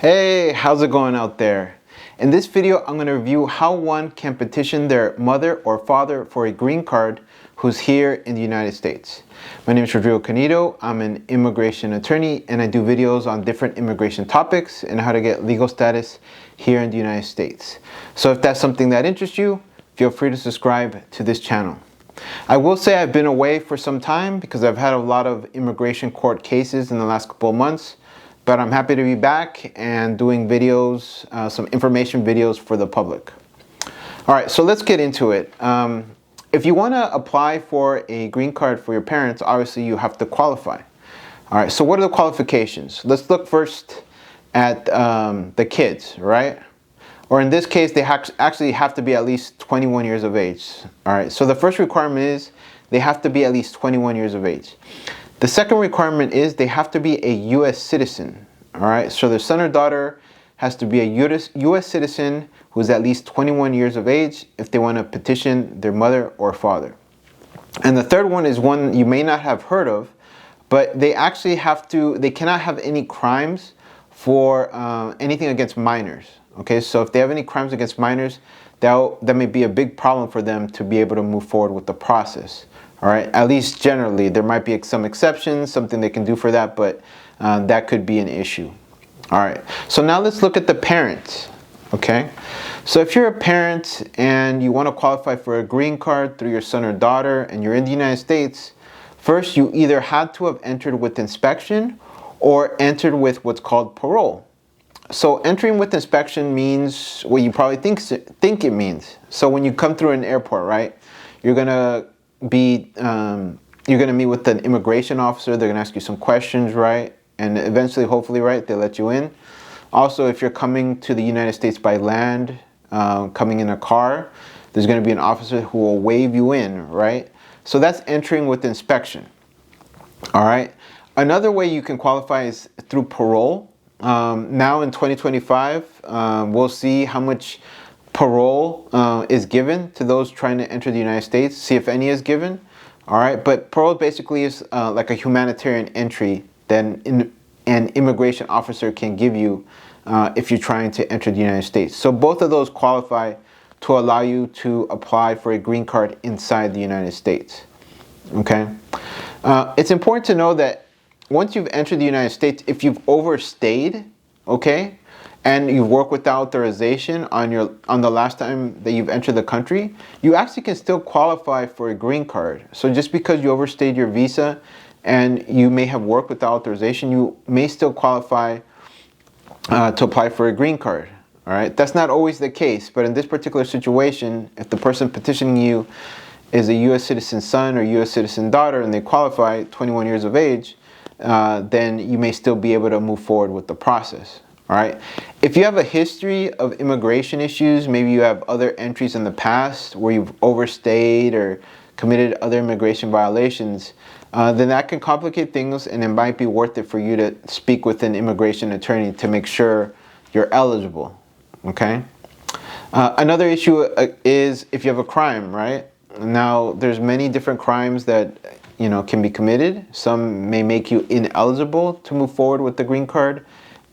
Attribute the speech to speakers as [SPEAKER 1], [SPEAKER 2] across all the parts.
[SPEAKER 1] Hey, how's it going out there? In this video, I'm going to review how one can petition their mother or father for a green card who's here in the United States. My name is Rodrigo Canido. I'm an immigration attorney and I do videos on different immigration topics and how to get legal status here in the United States. So if that's something that interests you, feel free to subscribe to this channel. I will say I've been away for some time because I've had a lot of immigration court cases in the last couple of months. But I'm happy to be back and doing videos, some information videos for the public. All right, so let's get into it. If you want to apply for a green card for your parents, obviously you have to qualify. All right, so what are the qualifications? Let's look first at the kids, right? Or in this case, they actually have to be at least 21 years of age. All right, so the first requirement is they have to be at least 21 years of age. The second requirement is they have to be a U.S. citizen, all right? So their son or daughter has to be a U.S. citizen who's at least 21 years of age if they want to petition their mother or father. And the third one is one you may not have heard of, but they actually they cannot have any crimes for anything against minors, okay? So if they have any crimes against minors, that may be a big problem for them to be able to move forward with the process. All right, at least generally, there might be some exceptions, something they can do for that, but that could be an issue. All right, so now let's look at the parents, okay? So if you're a parent and you want to qualify for a green card through your son or daughter and you're in the United States, first you either had to have entered with inspection or entered with what's called parole. So entering with inspection means what you probably think it means. So when you come through an airport, right, you're gonna meet with an immigration officer. They're gonna ask you some questions, right? And eventually, hopefully, right, they let you in. Also, if you're coming to the United States by land, coming in a car, there's gonna be an officer who will wave you in, right? So that's entering with inspection, all right? Another way you can qualify is through parole. Now in 2025, we'll see how much parole is given to those trying to enter the United States, see if any is given. All right, but parole basically is like a humanitarian entry that an immigration officer can give you if you're trying to enter the United States. So both of those qualify to allow you to apply for a green card inside the United States. Okay, it's important to know that once you've entered the United States, if you've overstayed, okay, and you work without authorization on the last time that you've entered the country, you actually can still qualify for a green card. So just because you overstayed your visa and you may have worked without authorization, you may still qualify to apply for a green card. All right, that's not always the case, but in this particular situation, if the person petitioning you is a U.S. citizen son or U.S. citizen daughter and they qualify 21 years of age, then you may still be able to move forward with the process. All right. If you have a history of immigration issues, maybe you have other entries in the past where you've overstayed or committed other immigration violations, then that can complicate things and it might be worth it for you to speak with an immigration attorney to make sure you're eligible. Okay. Another issue is if you have a crime, right? Now, there's many different crimes that can be committed. Some may make you ineligible to move forward with the green card,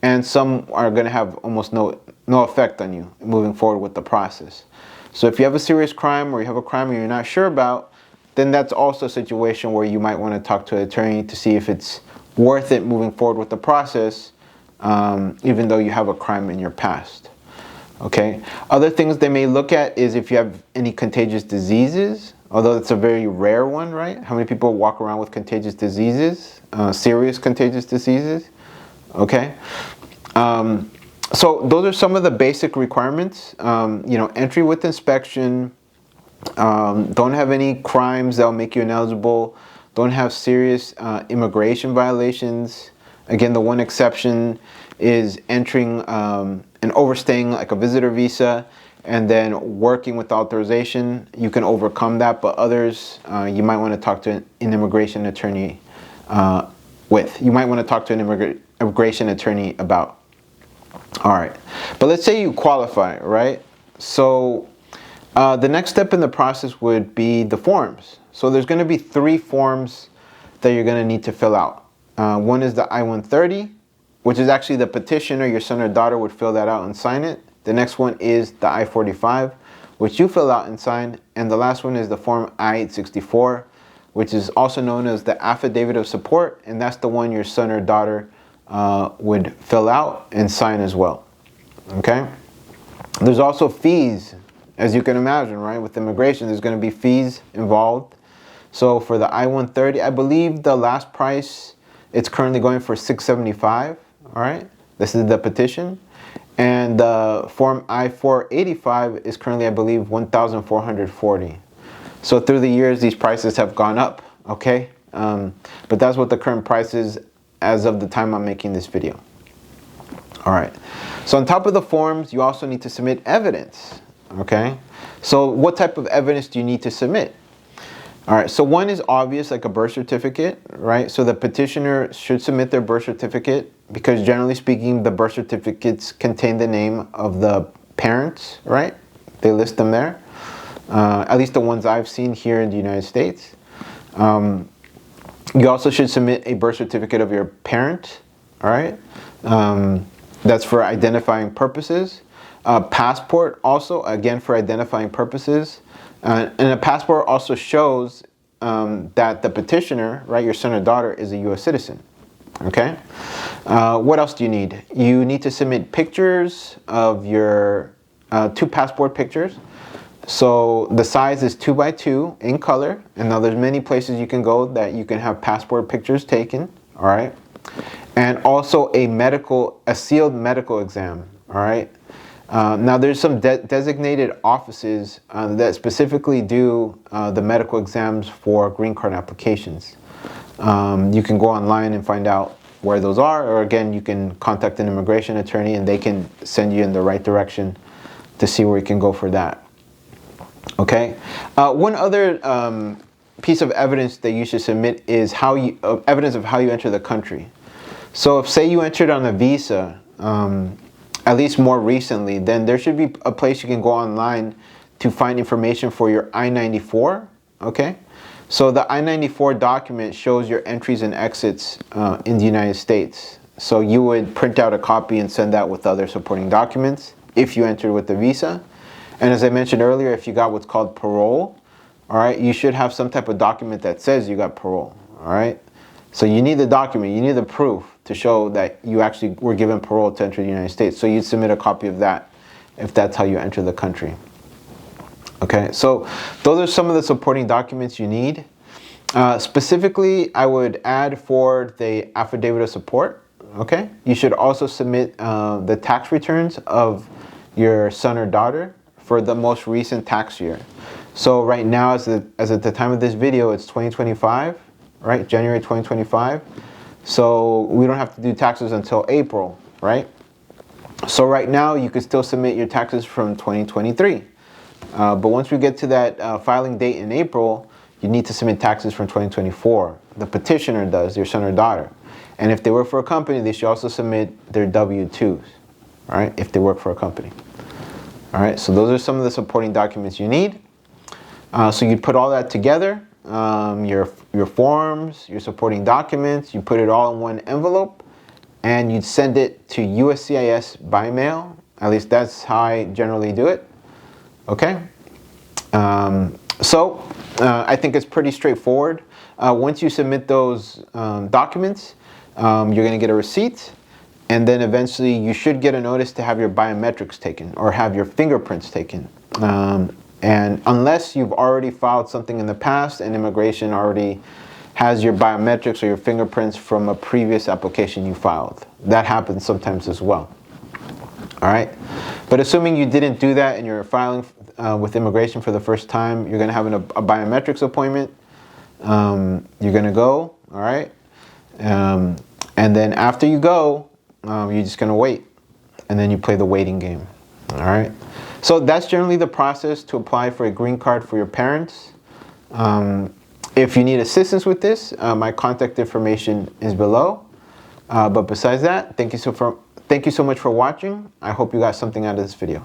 [SPEAKER 1] and some are going to have almost no effect on you moving forward with the process. So if you have a serious crime or you have a crime you're not sure about, then that's also a situation where you might want to talk to an attorney to see if it's worth it moving forward with the process, even though you have a crime in your past. Okay. Other things they may look at is if you have any contagious diseases, although it's a very rare one, right? How many people walk around with contagious diseases, serious contagious diseases? Okay. So those are some of the basic requirements. Entry with inspection, don't have any crimes that will make you ineligible, don't have serious immigration violations. Again, the one exception is entering and overstaying like a visitor visa and then working with authorization. You can overcome that, but others you might want to talk to an immigration attorney with. You might want to talk to an immigration attorney about. All right, but let's say you qualify, right? So the next step in the process would be the forms. So there's going to be 3 forms that you're going to need to fill out. One is the I-130, which is actually the petition, or your son or daughter would fill that out and sign it. The next one is the I-45, which you fill out and sign. And the last one is the Form I-864, which is also known as the Affidavit of Support. And that's the one your son or daughter would fill out and sign as well. Okay? There's also fees, as you can imagine, right? With immigration, there's going to be fees involved. So for the I-130, I believe the last price, it's currently going for $675. All right, this is the petition. And the Form I-485 is currently, I believe, $1,440. So through the years, these prices have gone up, okay? But that's what the current price is as of the time I'm making this video. All right, so on top of the forms, you also need to submit evidence, okay? So what type of evidence do you need to submit? All right, so one is obvious, like a birth certificate, right? So the petitioner should submit their birth certificate, because generally speaking, the birth certificates contain the name of the parents, right? They list them there, at least the ones I've seen here in the United States. You also should submit a birth certificate of your parent, all right? That's for identifying purposes. Passport also, again, for identifying purposes. And a passport also shows that the petitioner, right, your son or daughter, is a U.S. citizen. Okay? What else do you need? You need to submit pictures of your 2 passport pictures. So the size is 2 by 2 in color. And now there's many places you can go that you can have passport pictures taken. All right? And also a sealed medical exam. All right? Now there's some designated offices that specifically do the medical exams for green card applications. You can go online and find out where those are, or again, you can contact an immigration attorney and they can send you in the right direction to see where you can go for that. Okay. One other piece of evidence that you should submit is evidence of how you enter the country. So if, say, you entered on a visa, at least more recently, then there should be a place you can go online to find information for your I-94, okay? So the I-94 document shows your entries and exits in the United States. So you would print out a copy and send that with other supporting documents if you entered with the visa. And as I mentioned earlier, if you got what's called parole, all right, you should have some type of document that says you got parole, all right? So you need the document, you need the proof to show that you actually were given parole to enter the United States. So you'd submit a copy of that if that's how you enter the country. Okay, so those are some of the supporting documents you need. Specifically, I would add for the affidavit of support. Okay, you should also submit the tax returns of your son or daughter for the most recent tax year. So right now, as at the time of this video, it's 2025, right? January 2025. So we don't have to do taxes until April, right? So right now, you could still submit your taxes from 2023. But once we get to that filing date in April, you need to submit taxes from 2024. The petitioner does, your son or daughter. And if they work for a company, they should also submit their W-2s, all right, if they work for a company. All right, so those are some of the supporting documents you need. So you put all that together, your forms, your supporting documents, you put it all in one envelope, and you'd send it to USCIS by mail. At least that's how I generally do it. Okay? I think it's pretty straightforward. Once you submit those documents, you're going to get a receipt, and then eventually you should get a notice to have your biometrics taken or have your fingerprints taken. And unless you've already filed something in the past and immigration already has your biometrics or your fingerprints from a previous application you filed. That happens sometimes as well. All right. But assuming you didn't do that and you're filing with immigration for the first time, you're going to have a biometrics appointment. You're going to go, all right? And then after you go, you're just going to wait. And then you play the waiting game, all right? So that's generally the process to apply for a green card for your parents. If you need assistance with this, my contact information is below. But besides that, thank you so much for watching. I hope you got something out of this video.